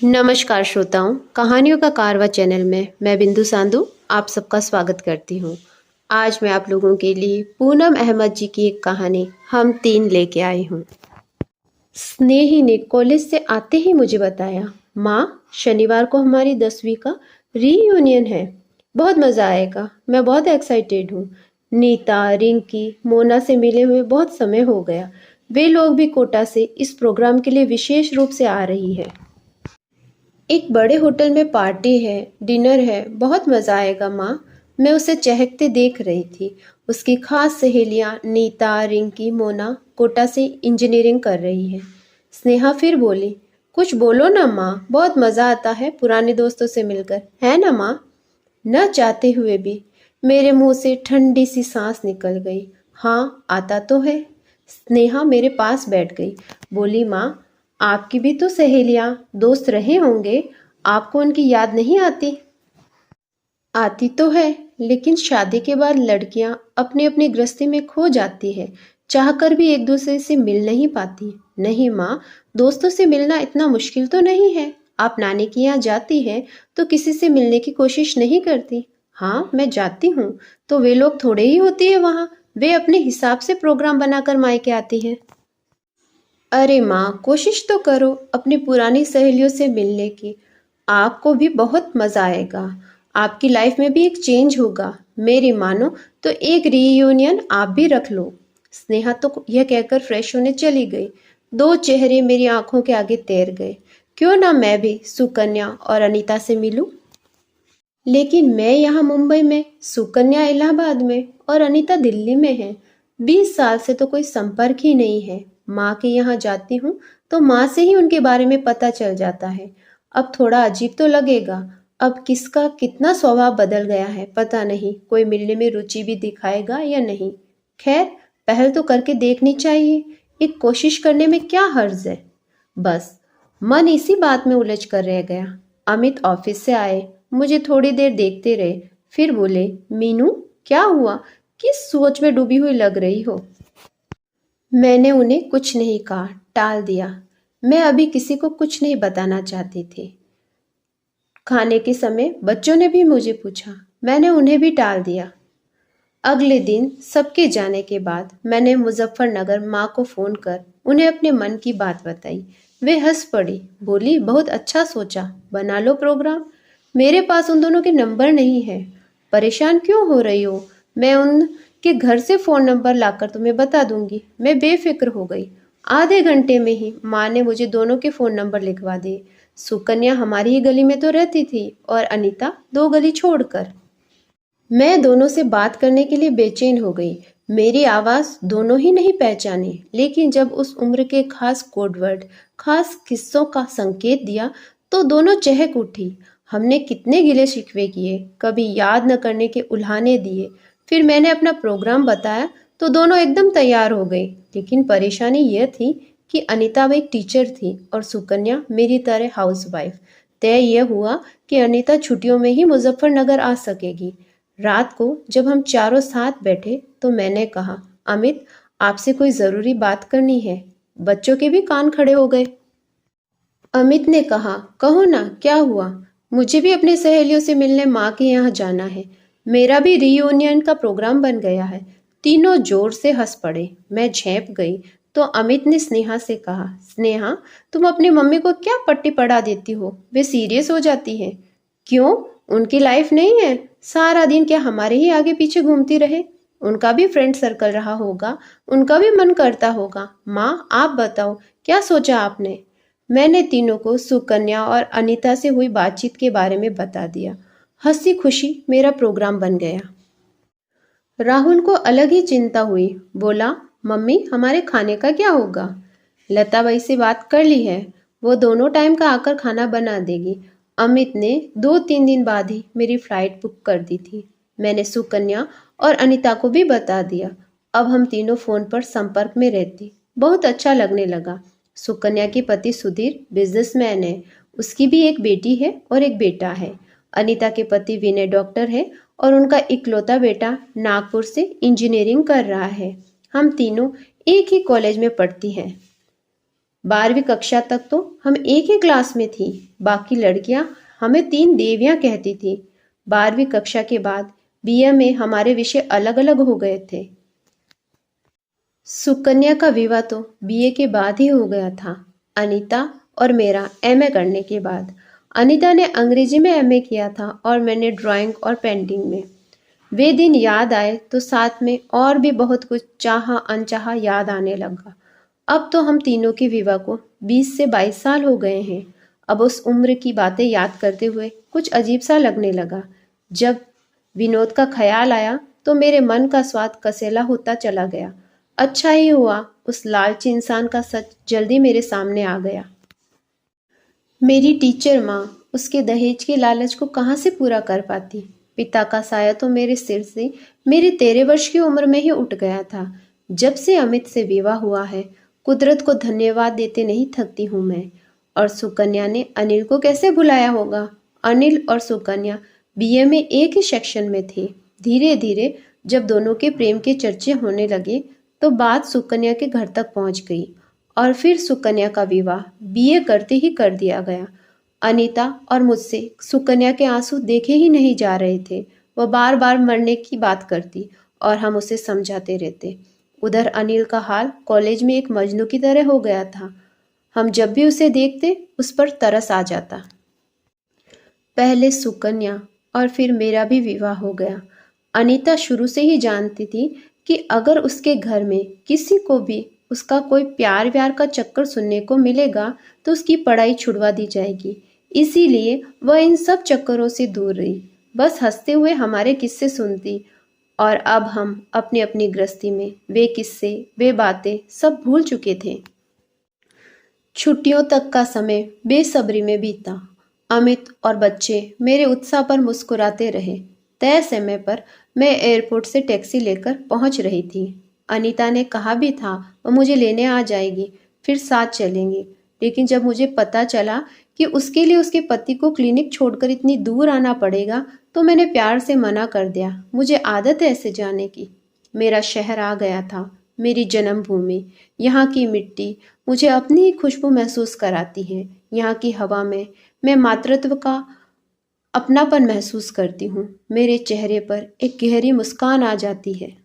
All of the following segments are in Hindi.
नमस्कार श्रोताओं, कहानियों का कारवा चैनल में मैं बिंदु सांधु आप सबका स्वागत करती हूँ। आज मैं आप लोगों के लिए पूनम अहमद जी की एक कहानी हम तीन लेके आई हूँ। स्नेही ने कॉलेज से आते ही मुझे बताया, माँ शनिवार को हमारी 10वीं का रीयूनियन है, बहुत मज़ा आएगा। मैं बहुत एक्साइटेड हूँ। नीता, रिंकी, मोना से मिले हुए बहुत समय हो गया। वे लोग भी कोटा से इस प्रोग्राम के लिए विशेष रूप से आ रही है। एक बड़े होटल में पार्टी है, डिनर है, बहुत मज़ा आएगा माँ। मैं उसे चहकते देख रही थी। उसकी खास सहेलियाँ नीता, रिंकी, मोना कोटा से इंजीनियरिंग कर रही है। स्नेहा फिर बोली, कुछ बोलो ना माँ, बहुत मज़ा आता है पुराने दोस्तों से मिलकर, है ना माँ? न चाहते हुए भी मेरे मुंह से ठंडी सी सांस निकल गई। हाँ, आता तो है। स्नेहा मेरे पास बैठ गई, बोली, माँ आपकी भी तो सहेलियां दोस्त रहे होंगे, आपको उनकी याद नहीं आती? आती तो है, लेकिन शादी के बाद लड़कियां अपनी अपनी गृहस्थी में खो जाती है, चाहकर भी एक दूसरे से मिल नहीं पाती। नहीं माँ, दोस्तों से मिलना इतना मुश्किल तो नहीं है। आप नानी के यहाँ जाती है तो किसी से मिलने की कोशिश नहीं करती? हाँ, मैं जाती हूँ तो वे लोग थोड़े ही होती है वहाँ। वे अपने हिसाब से प्रोग्राम बनाकर मायके आती है। अरे माँ, कोशिश तो करो अपनी पुरानी सहेलियों से मिलने की। आपको भी बहुत मज़ा आएगा। आपकी लाइफ में भी एक चेंज होगा। मेरी मानो तो एक रीयूनियन आप भी रख लो। स्नेहा तो यह कहकर फ्रेश होने चली गई। दो चेहरे मेरी आंखों के आगे तैर गए। क्यों ना मैं भी सुकन्या और अनीता से मिलूं? लेकिन मैं यहाँ मुंबई में, सुकन्या इलाहाबाद में और अनीता दिल्ली में है। 20 साल से तो कोई संपर्क ही नहीं है। माँ के यहाँ जाती हूँ तो माँ से ही उनके बारे में पता चल जाता है। अब थोड़ा अजीब तो लगेगा। अब किसका कितना स्वभाव बदल गया है पता नहीं। कोई मिलने में रुचि भी दिखाएगा या नहीं। खैर, पहल तो करके देखनी चाहिए। एक कोशिश करने में क्या हर्ज है। बस मन इसी बात में उलझ कर रह गया। अमित ऑफिस से आए, मुझे थोड़ी देर देखते रहे, फिर बोले, मीनू क्या हुआ, किस सोच में डूबी हुई लग रही हो? मैंने उन्हें कुछ नहीं कहा, टाल दिया। मैं अभी किसी को कुछ नहीं बताना चाहती थी। खाने के समय बच्चों ने भी मुझे पूछा, मैंने उन्हें भी टाल दिया। अगले दिन सबके जाने के बाद मैंने मुजफ्फरनगर माँ को फोन कर उन्हें अपने मन की बात बताई। वे हंस पड़ी, बोली, बहुत अच्छा सोचा, बना लो प्रोग्राम। मेरे पास उन दोनों के नंबर नहीं है। परेशान क्यों हो रही हो? मैं उनके घर से फ़ोन नंबर लाकर तुम्हें बता दूंगी। मैं बेफिक्र हो गई। आधे घंटे में ही माँ ने मुझे दोनों के फ़ोन नंबर लिखवा दिए। सुकन्या हमारी ही गली में तो रहती थी और अनीता 2 गली छोड़कर। मैं दोनों से बात करने के लिए बेचैन हो गई। मेरी आवाज़ दोनों ही नहीं पहचानी, लेकिन जब उस उम्र के खास कोडवर्ड, खास किस्सों का संकेत दिया तो दोनों चहक उठी। हमने कितने गिले शिकवे किए, कभी याद न करने के उल्हाने दिए। फिर मैंने अपना प्रोग्राम बताया तो दोनों एकदम तैयार हो गई। लेकिन परेशानी यह थी कि अनीता वो एक टीचर थी और सुकन्या मेरी तरह हाउसवाइफ। तय यह हुआ कि अनीता छुट्टियों में ही मुजफ्फरनगर आ सकेगी। रात को जब हम चारों साथ बैठे तो मैंने कहा, अमित आपसे कोई जरूरी बात करनी है। बच्चों के भी कान खड़े हो गए। अमित ने कहा, कहो ना, क्या हुआ? मुझे भी अपनी सहेलियों से मिलने माँ के यहाँ जाना है। मेरा भी रीयूनियन का प्रोग्राम बन गया है। तीनों जोर से हंस पड़े। मैं झेंप गई तो अमित ने स्नेहा से कहा, स्नेहा तुम अपनी मम्मी को क्या पट्टी पढ़ा देती हो? वे सीरियस हो जाती हैं। क्यों? उनकी लाइफ नहीं है? सारा दिन क्या हमारे ही आगे पीछे घूमती रहे? उनका भी फ्रेंड सर्कल रहा होगा, उनका भी मन करता होगा। माँ आप बताओ, क्या सोचा आपने? मैंने तीनों को सुकन्या और अनीता से हुई बातचीत के बारे में बता दिया। हंसी खुशी मेरा प्रोग्राम बन गया। राहुल को अलग ही चिंता हुई। बोला, मम्मी हमारे खाने का क्या होगा? लता बाई से बात कर ली है, वो दोनों टाइम का आकर खाना बना देगी। अमित ने 2-3 दिन बाद ही मेरी फ्लाइट बुक कर दी थी। मैंने सुकन्या और अनीता को भी बता दिया। अब हम तीनों फोन पर संपर्क में रहती। बहुत अच्छा लगने लगा। सुकन्या के पति सुधीर बिजनेसमैन है। उसकी भी एक बेटी है और एक बेटा है। अनीता के पति विनय डॉक्टर है और उनका इकलौता बेटा नागपुर से इंजीनियरिंग कर रहा है। हम तीनों एक ही कॉलेज में पढ़ती हैं। 12वीं कक्षा तक तो हम एक ही क्लास में थी। बाकी लड़कियां हमें तीन देवियां कहती थी। 12वीं कक्षा के बाद बीए में हमारे विषय अलग अलग हो गए थे। सुकन्या का विवाह तो बीए के बाद ही हो गया था, अनीता और मेरा एमए करने के बाद। अनीता ने अंग्रेजी में एमए किया था और मैंने ड्राइंग और पेंटिंग में। वे दिन याद आए तो साथ में और भी बहुत कुछ चाहा अनचाहा याद आने लगा। अब तो हम तीनों के विवाह को 20 से 22 साल हो गए हैं। अब उस उम्र की बातें याद करते हुए कुछ अजीब सा लगने लगा। जब विनोद का ख्याल आया तो मेरे मन का स्वाद कसेला होता चला गया। अच्छा ही हुआ उस लालची इंसान का सच जल्दी मेरे सामने आ गया। मेरी टीचर माँ उसके दहेज के लालच को कहाँ से पूरा कर पाती। पिता का साया तो मेरे सिर से मेरी 13 वर्ष की उम्र में ही उठ गया था। जब से अमित से विवाह हुआ है, कुदरत को धन्यवाद देते नहीं थकती हूँ मैं। और सुकन्या ने अनिल को कैसे भुलाया होगा। अनिल और सुकन्या बीए में एक ही सेक्शन में थे। धीरे धीरे जब दोनों के प्रेम के चर्चे होने लगे तो बात सुकन्या के घर तक पहुंच गई और फिर सुकन्या का विवाह बीए करते ही कर दिया गया। अनीता और मुझसे सुकन्या के आंसू देखे ही नहीं जा रहे थे। वह बार बार मरने की बात करती और हम उसे समझाते रहते। उधर अनिल का हाल कॉलेज में एक मजनू की तरह हो गया था। हम जब भी उसे देखते उस पर तरस आ जाता। पहले सुकन्या और फिर मेरा भी विवाह हो गया। अनीता शुरू से ही जानती थी कि अगर उसके घर में किसी को भी उसका कोई प्यार व्यार का चक्कर सुनने को मिलेगा तो उसकी पढ़ाई छुड़वा दी जाएगी। इसीलिए वह इन सब चक्करों से दूर रही, बस हंसते हुए हमारे किस्से सुनती। और अब हम अपनी अपनी गृहस्थी में वे किस्से वे बातें सब भूल चुके थे। छुट्टियों तक का समय बेसब्री में बीता। अमित और बच्चे मेरे उत्साह पर मुस्कुराते रहे। तय समय पर मैं एयरपोर्ट से टैक्सी लेकर पहुंच रही थी। अनीता ने कहा भी था वो मुझे लेने आ जाएगी, फिर साथ चलेंगे। लेकिन जब मुझे पता चला कि उसके लिए उसके पति को क्लिनिक छोड़कर इतनी दूर आना पड़ेगा तो मैंने प्यार से मना कर दिया। मुझे आदत है ऐसे जाने की। मेरा शहर आ गया था, मेरी जन्मभूमि। यहाँ की मिट्टी मुझे अपनी ही खुशबू महसूस कराती है। यहाँ की हवा में मैं मातृत्व का अपनापन महसूस करती हूँ। मेरे चेहरे पर एक गहरी मुस्कान आ जाती है,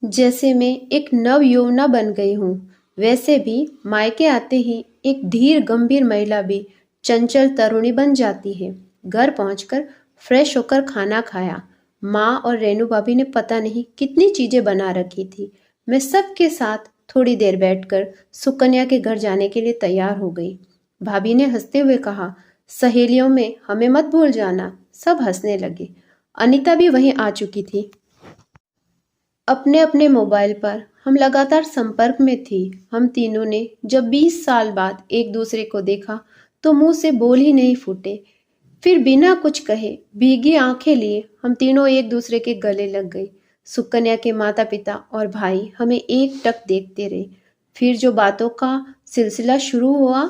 जैसे मैं एक नव यौवना बन गई हूँ। वैसे भी मायके आते ही एक धीर गंभीर महिला भी चंचल तरुणी बन जाती है। घर पहुंचकर फ्रेश होकर खाना खाया। माँ और रेनू भाभी ने पता नहीं कितनी चीजें बना रखी थी। मैं सबके साथ थोड़ी देर बैठकर सुकन्या के घर जाने के लिए तैयार हो गई। भाभी ने हंसते हुए कहा, सहेलियों में हमें मत भूल जाना। सब हंसने लगे। अनीता भी वहीं आ चुकी थी। अपने अपने मोबाइल पर हम लगातार संपर्क में थी। हम तीनों ने जब 20 साल बाद एक दूसरे को देखा तो मुंह से बोल ही नहीं फूटे। फिर बिना कुछ कहे भीगी आंखें लिए हम तीनों एक दूसरे के गले लग गए। सुकन्या के माता पिता और भाई हमें एक टक देखते रहे। फिर जो बातों का सिलसिला शुरू हुआ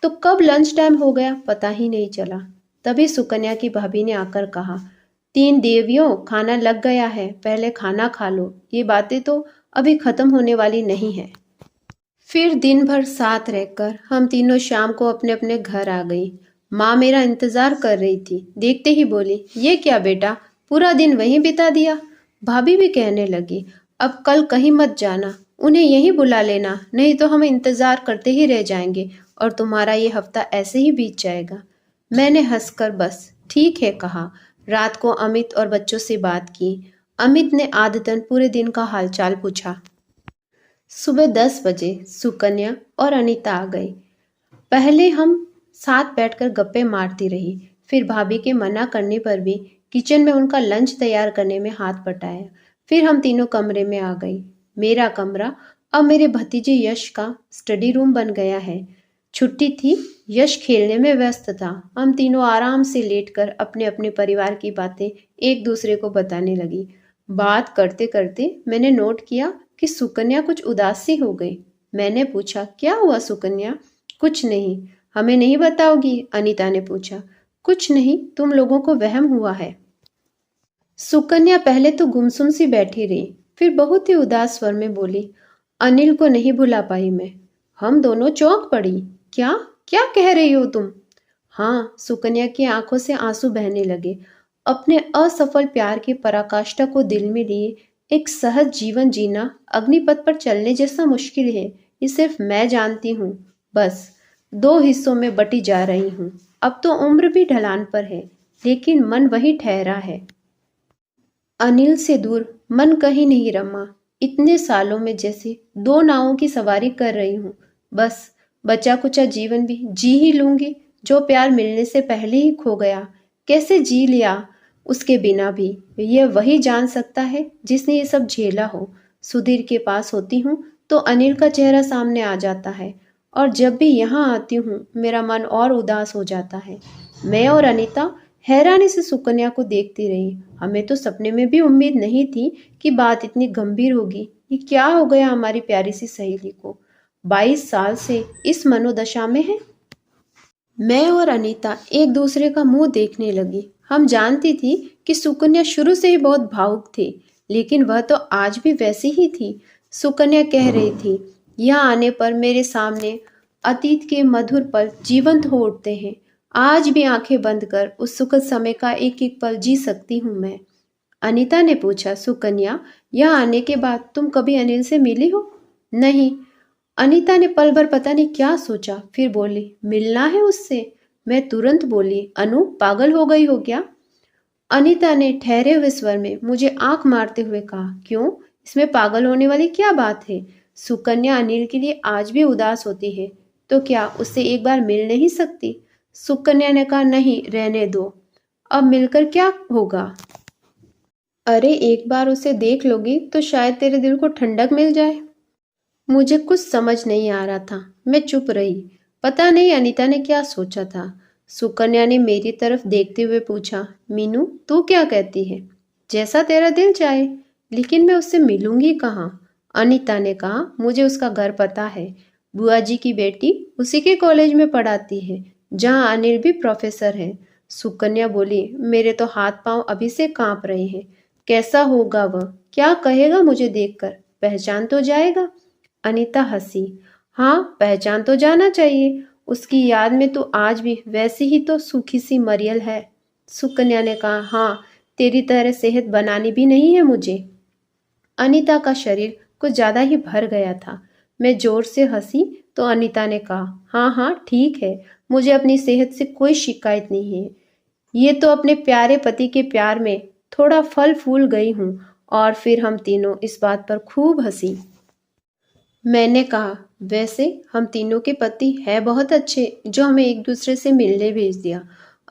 तो कब लंच टाइम हो गया पता ही नहीं चला। तभी सुकन्या की भाभी ने आकर कहा, 3 देवियों खाना लग गया है, पहले खाना खा लो। ये बातें तो अभी खत्म होने वाली नहीं है। फिर दिन भर साथ रहकर हम तीनों शाम को अपने अपने घर आ गई। माँ मेरा इंतजार कर रही थी। देखते ही बोली, ये क्या बेटा, पूरा दिन वहीं बिता दिया। भाभी भी कहने लगी, अब कल कहीं मत जाना, उन्हें यहीं बुला लेना, नहीं तो हम इंतजार करते ही रह जाएंगे और तुम्हारा ये हफ्ता ऐसे ही बीत जाएगा। मैंने हंसकर बस ठीक है कहा। रात को अमित और बच्चों से बात की। अमित ने आदतन पूरे दिन का हालचाल पूछा। सुबह 10 बजे सुकन्या और अनीता आ गई। पहले हम साथ बैठकर गप्पे मारती रही। फिर भाभी के मना करने पर भी किचन में उनका लंच तैयार करने में हाथ बटाया। फिर हम तीनों कमरे में आ गई। मेरा कमरा अब मेरे भतीजे यश का स्टडी रूम बन गया है। छुट्टी थी, यश खेलने में व्यस्त था। हम तीनों आराम से लेटकर अपने अपने परिवार की बातें एक दूसरे को बताने लगी। बात करते करते मैंने नोट किया कि सुकन्या कुछ उदास सी हो गई। मैंने पूछा, क्या हुआ सुकन्या? कुछ नहीं। हमें नहीं बताओगी? अनीता ने पूछा। कुछ नहीं, तुम लोगों को वहम हुआ है। सुकन्या पहले तो गुमसुम सी बैठी रही, फिर बहुत ही उदास स्वर में बोली, अनिल को नहीं भुला पाई मैं। हम दोनों चौंक पड़ी। क्या क्या कह रही हो तुम? हाँ, सुकन्या की आंखों से आंसू बहने लगे। अपने असफल प्यार की पराकाष्ठा को दिल में लिए एक सहज जीवन जीना अग्निपथ पर चलने जैसा मुश्किल है, ये सिर्फ मैं जानती हूँ। बस दो हिस्सों में बटी जा रही हूँ। अब तो उम्र भी ढलान पर है, लेकिन मन वही ठहरा है। अनिल से दूर मन कहीं नहीं रमा। इतने सालों में जैसे दो नावों की सवारी कर रही हूँ। बस बचा कुचा जीवन भी जी ही लूंगी, जो प्यार मिलने से पहले ही खो गया। कैसे जी लिया उसके बिना भी, यह वही जान सकता है जिसने ये सब झेला हो। सुधीर के पास होती हूँ तो अनिल का चेहरा सामने आ जाता है, और जब भी यहाँ आती हूँ मेरा मन और उदास हो जाता है। मैं और अनीता हैरानी से सुकन्या को देखती रही। हमें तो सपने में भी उम्मीद नहीं थी कि बात इतनी गंभीर होगी। ये क्या हो गया हमारी प्यारी सी सहेली को? 22 साल से इस मनोदशा में है। मैं और अनीता एक दूसरे का मुंह देखने लगी। हम जानती थी कि सुकन्या शुरू से ही बहुत भावुक थी, लेकिन वह तो आज भी वैसी ही थी। सुकन्या कह रही थी, यहाँ आने पर मेरे सामने अतीत के मधुर पल जीवंत हो उठते हैं। आज भी आंखें बंद कर उस सुखद समय का एक एक पल जी सकती हूँ मैं। अनीता ने पूछा, सुकन्या, यहाँ आने के बाद तुम कभी अनिल से मिली हो? नहीं। अनीता ने पल भर पता नहीं क्या सोचा, फिर बोली, मिलना है उससे? मैं तुरंत बोली, अनु पागल हो गई हो क्या? अनीता ने ठहरे हुए स्वर में मुझे आंख मारते हुए कहा, क्यों, इसमें पागल होने वाली क्या बात है? सुकन्या अनिल के लिए आज भी उदास होती है, तो क्या उससे एक बार मिल नहीं सकती? सुकन्या ने कहा, नहीं, रहने दो, अब मिलकर क्या होगा? अरे एक बार उसे देख लोगी तो शायद तेरे दिल को ठंडक मिल जाए। मुझे कुछ समझ नहीं आ रहा था। मैं चुप रही। पता नहीं अनीता ने क्या सोचा था। सुकन्या ने मेरी तरफ देखते हुए पूछा, मीनू तू क्या कहती है? जैसा तेरा दिल चाहे, लेकिन मैं उससे मिलूंगी कहाँ? अनीता ने कहा, मुझे उसका घर पता है। बुआ जी की बेटी उसी के कॉलेज में पढ़ाती है, जहाँ अनिल भी प्रोफेसर है। सुकन्या बोली, मेरे तो हाथ पांव अभी से कांप रहे हैं। कैसा होगा वह? क्या कहेगा मुझे देखकर? पहचान तो जाएगा? अनीता हंसी। हाँ, पहचान तो जाना चाहिए। उसकी याद में तो आज भी वैसी ही तो सूखी सी मरियल है। सुकन्या ने कहा, हाँ, तेरी तरह सेहत बनानी भी नहीं है मुझे। अनीता का शरीर कुछ ज्यादा ही भर गया था। मैं जोर से हंसी तो अनीता ने कहा, हाँ हाँ ठीक है, मुझे अपनी सेहत से कोई शिकायत नहीं है। ये तो अपने प्यारे पति के प्यार में थोड़ा फल फूल गई हूँ। और फिर हम तीनों इस बात पर खूब हंसी। मैंने कहा, वैसे हम तीनों के पति है बहुत अच्छे, जो हमें एक दूसरे से मिलने भेज दिया।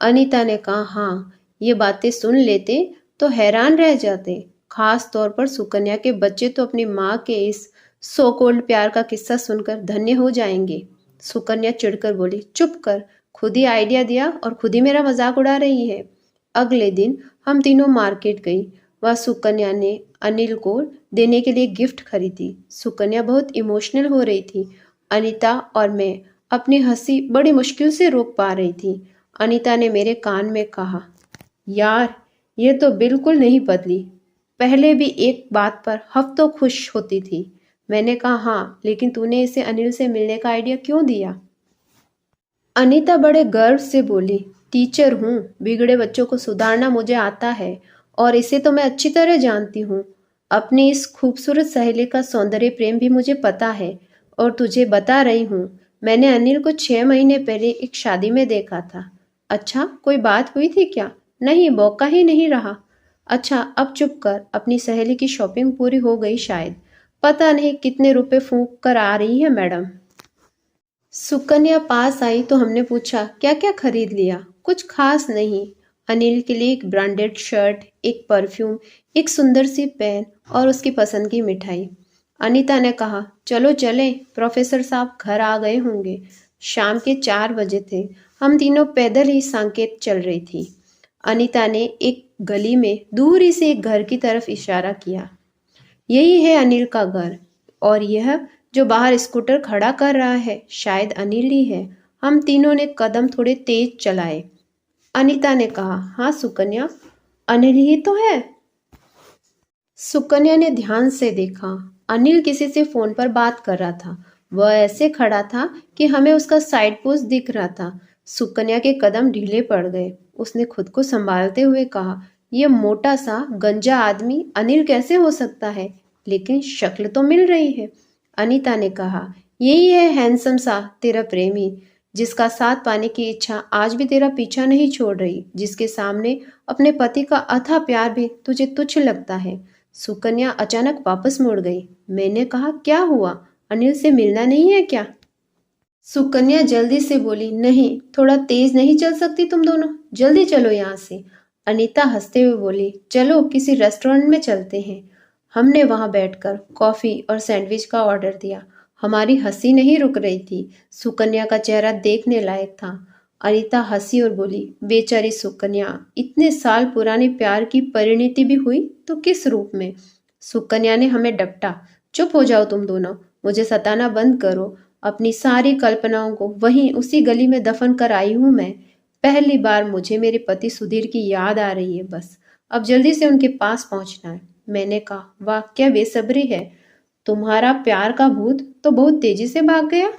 अनीता ने कहा, हाँ, ये बातें सुन लेते तो हैरान रह जाते। खास तौर पर सुकन्या के बच्चे तो अपनी माँ के इस सो कोल्ड प्यार का किस्सा सुनकर धन्य हो जाएंगे। सुकन्या चिढ़कर बोली, चुप कर, खुद ही आइडिया दिया और खुद ही मेरा मजाक उड़ा रही है। अगले दिन हम तीनों मार्केट गई। वह सुकन्या ने अनिल को देने के लिए गिफ्ट खरीदी। सुकन्या बहुत इमोशनल हो रही थी। अनीता और मैं अपनी हंसी बड़ी मुश्किल से रोक पा रही थी। अनीता ने मेरे कान में कहा, यार ये तो बिल्कुल नहीं बदली, पहले भी एक बात पर हफ्तों खुश होती थी। मैंने कहा, हाँ, लेकिन तूने इसे अनिल से मिलने का आइडिया क्यों दिया? अनीता बड़े गर्व से बोली, टीचर हूँ, बिगड़े बच्चों को सुधारना मुझे आता है, और इसे तो मैं अच्छी तरह जानती हूँ। अपनी इस खूबसूरत सहेली का सौंदर्य प्रेम भी मुझे पता है। और तुझे बता रही हूँ, मैंने अनिल को 6 महीने पहले एक शादी में देखा था। अच्छा, कोई बात हुई थी क्या? नहीं, मौका ही नहीं रहा। अच्छा अब चुप कर, अपनी सहेली की शॉपिंग पूरी हो गई शायद। पता नहीं कितने रुपए फूंक कर आ रही है मैडम। सुकन्या पास आई तो हमने पूछा, क्या क्या खरीद लिया? कुछ खास नहीं। अनिल के लिए एक ब्रांडेड शर्ट, एक परफ्यूम, एक सुंदर सी पेन और उसकी पसंद की मिठाई। अनीता ने कहा, चलो चलें, प्रोफेसर साहब घर आ गए होंगे। शाम के 4 बजे थे। हम तीनों पैदल ही संकेत चल रही थी। अनीता ने एक गली में दूरी से एक घर की तरफ इशारा किया। यही है अनिल का घर, और यह जो बाहर स्कूटर खड़ा कर रहा है शायद अनिल ही है। हम तीनों ने कदम थोड़े तेज चलाए। अनीता ने कहा, हाँ सुकन्या, अनिल ही तो है। सुकन्या ने ध्यान से देखा। अनिल किसी से फोन पर बात कर रहा था। वह ऐसे खड़ा था कि हमें उसका साइड पोस्ट दिख रहा था। सुकन्या के कदम ढीले पड़ गए। उसने खुद को संभालते हुए कहा, यह मोटा सा गंजा आदमी अनिल कैसे हो सकता है? लेकिन शक्ल तो मिल रही है। अनीता ने कहा, यही है हैंडसम सा तेरा प्रेमी, जिसका साथ पाने की इच्छा आज भी तेरा पीछा नहीं छोड़ रही, जिसके सामने अपने पति का अथाह प्यार भी तुझे तुच्छ लगता है। सुकन्या अचानक वापस मुड़ गई। मैंने कहा, क्या हुआ? अनिल से मिलना नहीं है क्या? सुकन्या जल्दी से बोली, नहीं, थोड़ा तेज नहीं चल सकती तुम दोनों? जल्दी चलो यहाँ से। अनीता हंसते हुए बोली, चलो किसी रेस्टोरेंट में चलते हैं। हमने वहां बैठकर कॉफी और सैंडविच का ऑर्डर दिया। हमारी हंसी नहीं रुक रही थी। सुकन्या का चेहरा देखने लायक था। अनीता हंसी और बोली, बेचारी सुकन्या, इतने साल पुराने प्यार की परिणति भी हुई तो किस रूप में? सुकन्या ने हमें डपटा, चुप हो जाओ तुम दोनों, मुझे सताना बंद करो। अपनी सारी कल्पनाओं को वहीं उसी गली में दफन कर आई हूं मैं। पहली बार मुझे मेरे पति सुधीर की याद आ रही है। बस अब जल्दी से उनके पास पहुंचना है। मैंने कहा, वाह क्या बेसब्री है। तुम्हारा प्यार का भूत तो बहुत तेजी से भाग गया।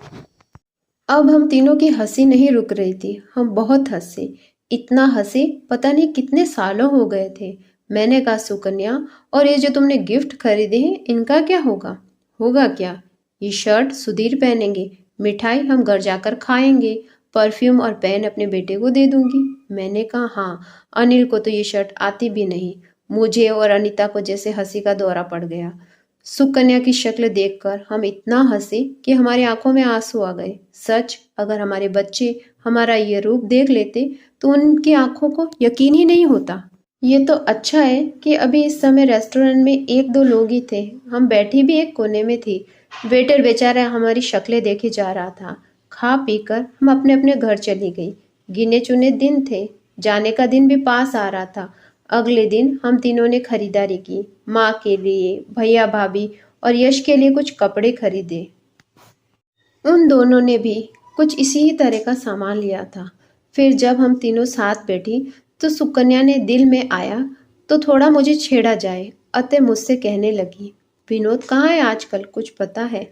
अब हम तीनों की हंसी नहीं रुक रही थी। हम बहुत हंसे, इतना हंसे पता नहीं कितने सालों हो गए थे। मैंने कहा, सुकन्या, और ये जो तुमने गिफ्ट खरीदे हैं इनका क्या होगा? होगा क्या? ये शर्ट सुधीर पहनेंगे, मिठाई हम घर जाकर खाएंगे, परफ्यूम और पेन अपने बेटे को दे दूंगी। मैंने कहा, हाँ, अनिल को तो ये शर्ट आती भी नहीं। मुझे और अनीता को जैसे हंसी का दौरा पड़ गया। सुकन्या की शक्ल देखकर हम इतना हंसे कि हमारी आंखों में आंसू आ गए। सच, अगर हमारे बच्चे हमारा ये रूप देख लेते तो उनकी आंखों को यकीन ही नहीं होता। ये तो अच्छा है कि अभी इस समय रेस्टोरेंट में एक दो लोग ही थे। हम बैठी भी एक कोने में थी। वेटर बेचारा हमारी शक्लें देखे जा रहा था। खा पीकर हम अपने अपने घर चली गई। गिने चुने दिन थे। जाने का दिन भी पास आ रहा था। अगले दिन हम तीनों ने खरीदारी की। माँ के लिए, भैया भाभी और यश के लिए कुछ कपड़े खरीदे। उन दोनों ने भी कुछ इसी ही तरह का सामान लिया था। फिर जब हम तीनों साथ बैठी तो सुकन्या ने दिल में आया तो थोड़ा मुझे छेड़ा जाए, अतः मुझसे कहने लगी, विनोद कहाँ है आजकल, कुछ पता है?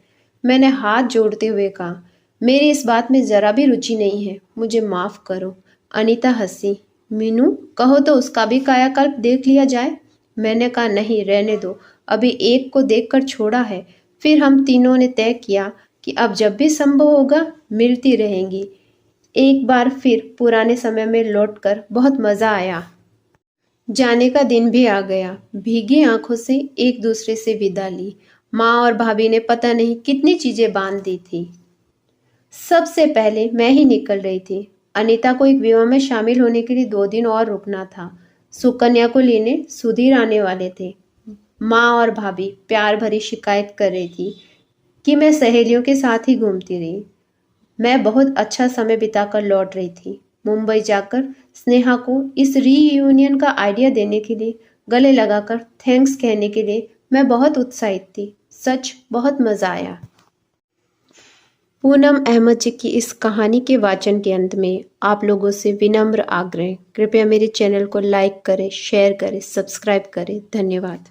मैंने हाथ जोड़ते हुए कहा, मेरी इस बात में जरा भी रुचि नहीं है, मुझे माफ करो। अनीता हंसी, मीनू, कहो तो उसका भी कायाकल्प देख लिया जाए। मैंने कहा, नहीं, रहने दो, अभी एक को देखकर छोड़ा है। फिर हम तीनों ने तय किया कि अब जब भी संभव होगा मिलती रहेंगी। एक बार फिर पुराने समय में लौटकर बहुत मजा आया। जाने का दिन भी आ गया। भीगी आंखों से एक दूसरे से विदा ली। माँ और भाभी ने पता नहीं कितनी चीजें बांध दी थी। सबसे पहले मैं ही निकल रही थी। अनीता को एक विवाह में शामिल होने के लिए 2 दिन और रुकना था। सुकन्या को लेने सुधीर आने वाले थे। माँ और भाभी प्यार भरी शिकायत कर रही थी कि मैं सहेलियों के साथ ही घूमती रही। मैं बहुत अच्छा समय बिताकर लौट रही थी। मुंबई जाकर स्नेहा को इस रीयूनियन का आइडिया देने के लिए, गले लगाकर थैंक्स कहने के लिए मैं बहुत उत्साहित थी। सच बहुत मजा आया। पूनम अहमद जी की इस कहानी के वाचन के अंत में आप लोगों से विनम्र आग्रह, कृपया मेरे चैनल को लाइक करें, शेयर करें, सब्सक्राइब करें। धन्यवाद।